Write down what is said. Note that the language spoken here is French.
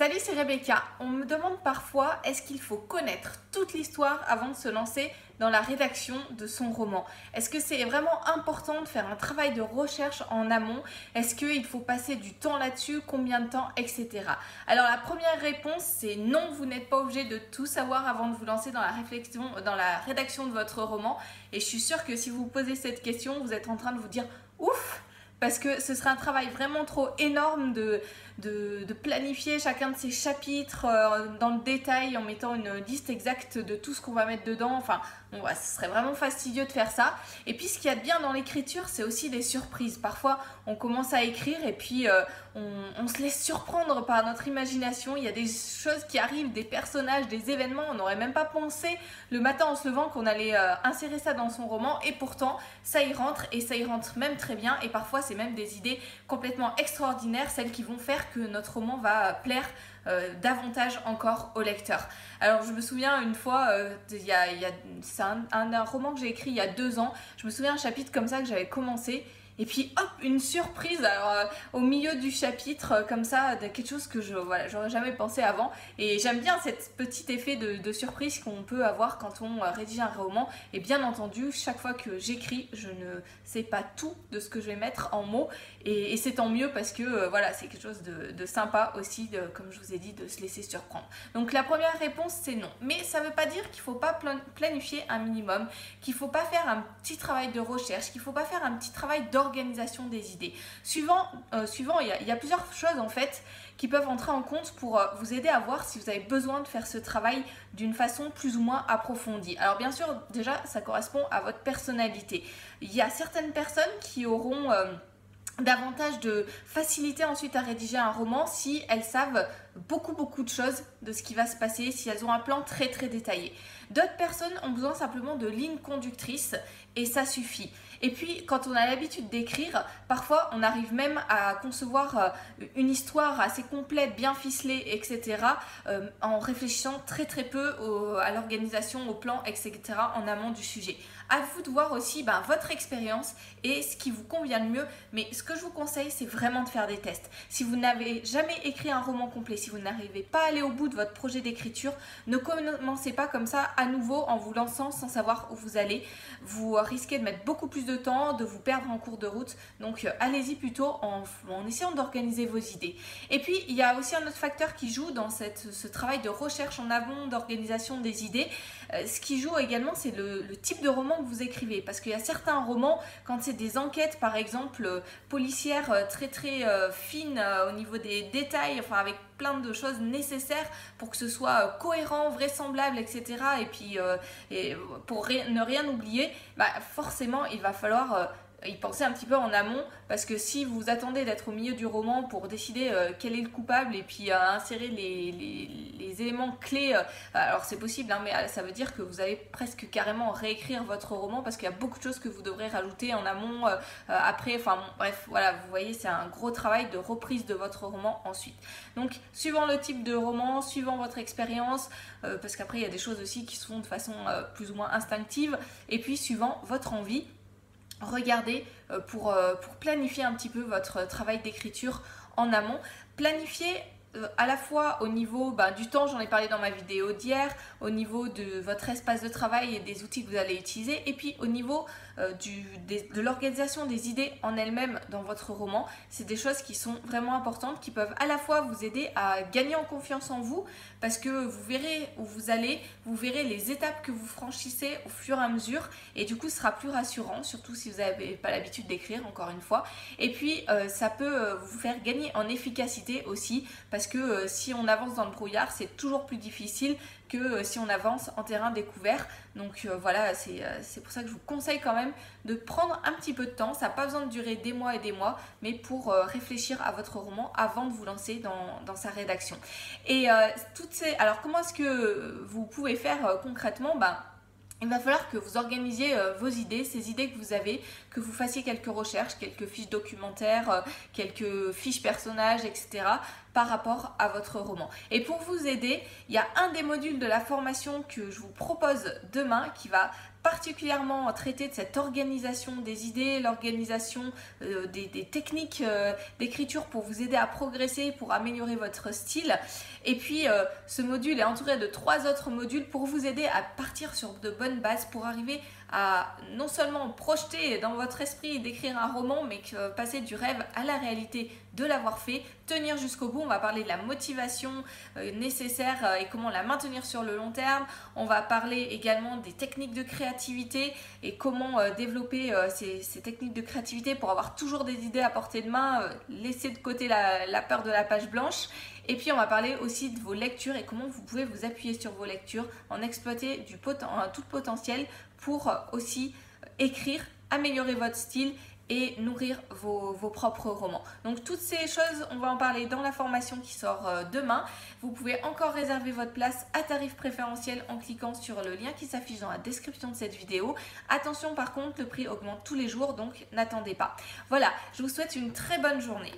Salut, c'est Rebecca. On me demande parfois, est-ce qu'il faut connaître toute l'histoire avant de se lancer dans la rédaction de son roman? Est-ce que c'est vraiment important de faire un travail de recherche en amont? Est-ce qu'il faut passer du temps là-dessus? Combien de temps? Etc. Alors la première réponse, c'est non, vous n'êtes pas obligé de tout savoir avant de vous lancer dans la réflexion, dans la rédaction de votre roman. Et je suis sûre que si vous vous posez cette question, vous êtes en train de vous dire ouf! Parce que ce serait un travail vraiment trop énorme de planifier chacun de ces chapitres dans le détail en mettant une liste exacte de tout ce qu'on va mettre dedans. Enfin, bon, ouais, ce serait vraiment fastidieux de faire ça. Et puis, ce qu'il y a de bien dans l'écriture, c'est aussi des surprises. Parfois, on commence à écrire et puis on se laisse surprendre par notre imagination. Il y a des choses qui arrivent, des personnages, des événements. On n'aurait même pas pensé le matin en se levant qu'on allait insérer ça dans son roman. Et pourtant, ça y rentre et ça y rentre même très bien. Et parfois, c'est même des idées complètement extraordinaires, celles qui vont faire que notre roman va plaire davantage encore au lecteur. Alors je me souviens une fois, c'est un roman que j'ai écrit il y a 2 ans, je me souviens un chapitre comme ça que j'avais commencé. Et puis hop, une surprise alors, au milieu du chapitre, comme ça, de quelque chose que j'aurais jamais pensé avant. Et j'aime bien cet petit effet de surprise qu'on peut avoir quand on rédige un roman. Et bien entendu, chaque fois que j'écris, je ne sais pas tout de ce que je vais mettre en mots. Et c'est tant mieux parce que voilà, c'est quelque chose de sympa aussi, comme je vous ai dit, de se laisser surprendre. Donc la première réponse, c'est non. Mais ça ne veut pas dire qu'il ne faut pas planifier un minimum, qu'il ne faut pas faire un petit travail de recherche, qu'il ne faut pas faire un petit travail d'organisation des idées. Suivant, il y a plusieurs choses en fait qui peuvent entrer en compte pour vous aider à voir si vous avez besoin de faire ce travail d'une façon plus ou moins approfondie. Alors bien sûr, déjà, ça correspond à votre personnalité. Il y a certaines personnes qui auront davantage de facilité ensuite à rédiger un roman si elles savent beaucoup de choses de ce qui va se passer, si elles ont un plan très détaillé. D'autres personnes ont besoin simplement de lignes conductrices et ça suffit. Et puis quand on a l'habitude d'écrire, parfois on arrive même à concevoir une histoire assez complète, bien ficelée, etc. En réfléchissant très peu à l'organisation, au plan, etc. en amont du sujet. À vous de voir aussi votre expérience et ce qui vous convient le mieux. Mais ce que je vous conseille, c'est vraiment de faire des tests. Si vous n'avez jamais écrit un roman complet, si vous n'arrivez pas à aller au bout de votre projet d'écriture, ne commencez pas comme ça à nouveau en vous lançant sans savoir où vous allez. Vous risquez de mettre beaucoup plus de temps, de vous perdre en cours de route. Donc allez-y plutôt en essayant d'organiser vos idées. Et puis il y a aussi un autre facteur qui joue dans ce travail de recherche en amont, d'organisation des idées. Ce qui joue également, c'est le type de roman que vous écrivez. Parce qu'il y a certains romans, quand c'est des enquêtes par exemple policières très fines au niveau des détails, enfin avec plein de choses nécessaires pour que ce soit cohérent, vraisemblable, etc. Et puis pour ne rien oublier, forcément il va falloir y penser un petit peu en amont, parce que si vous attendez d'être au milieu du roman pour décider quel est le coupable et puis insérer les éléments clés, alors c'est possible, mais ça veut dire que vous allez presque carrément réécrire votre roman parce qu'il y a beaucoup de choses que vous devrez rajouter en amont, après, enfin bon, bref, voilà, vous voyez, c'est un gros travail de reprise de votre roman ensuite. Donc, suivant le type de roman, suivant votre expérience, parce qu'après il y a des choses aussi qui se font de façon plus ou moins instinctive, et puis suivant votre envie, regardez pour planifier un petit peu votre travail d'écriture en amont. Planifier à la fois au niveau du temps, j'en ai parlé dans ma vidéo d'hier, au niveau de votre espace de travail et des outils que vous allez utiliser, et puis au niveau de l'organisation des idées en elles-mêmes dans votre roman. C'est des choses qui sont vraiment importantes, qui peuvent à la fois vous aider à gagner en confiance en vous, parce que vous verrez où vous allez, vous verrez les étapes que vous franchissez au fur et à mesure, et du coup ce sera plus rassurant, surtout si vous n'avez pas l'habitude d'écrire, encore une fois. Et puis ça peut vous faire gagner en efficacité aussi, parce que si on avance dans le brouillard, c'est toujours plus difficile que si on avance en terrain découvert. Donc voilà, c'est pour ça que je vous conseille quand même de prendre un petit peu de temps. Ça n'a pas besoin de durer des mois et des mois, mais pour réfléchir à votre roman avant de vous lancer dans sa rédaction. Et alors comment est-ce que vous pouvez faire concrètement? Il va falloir que vous organisiez vos idées, ces idées que vous avez, que vous fassiez quelques recherches, quelques fiches documentaires, quelques fiches personnages, etc. par rapport à votre roman. Et pour vous aider, il y a un des modules de la formation que je vous propose demain qui va particulièrement traiter de cette organisation des idées, l'organisation des techniques d'écriture pour vous aider à progresser, pour améliorer votre style. Et puis ce module est entouré de 3 autres modules pour vous aider à partir sur de bonnes bases pour arriver à non seulement projeter dans votre esprit d'écrire un roman, mais que passer du rêve à la réalité, de l'avoir fait, tenir jusqu'au bout. On va parler de la motivation nécessaire et comment la maintenir sur le long terme. On va parler également des techniques de créativité et comment développer ces techniques de créativité pour avoir toujours des idées à portée de main, laisser de côté la peur de la page blanche. Et puis on va parler aussi de vos lectures et comment vous pouvez vous appuyer sur vos lectures, en exploiter tout potentiel pour aussi écrire, améliorer votre style et nourrir vos propres romans. Donc toutes ces choses, on va en parler dans la formation qui sort demain. Vous pouvez encore réserver votre place à tarif préférentiel en cliquant sur le lien qui s'affiche dans la description de cette vidéo. Attention par contre, le prix augmente tous les jours, donc n'attendez pas. Voilà, je vous souhaite une très bonne journée.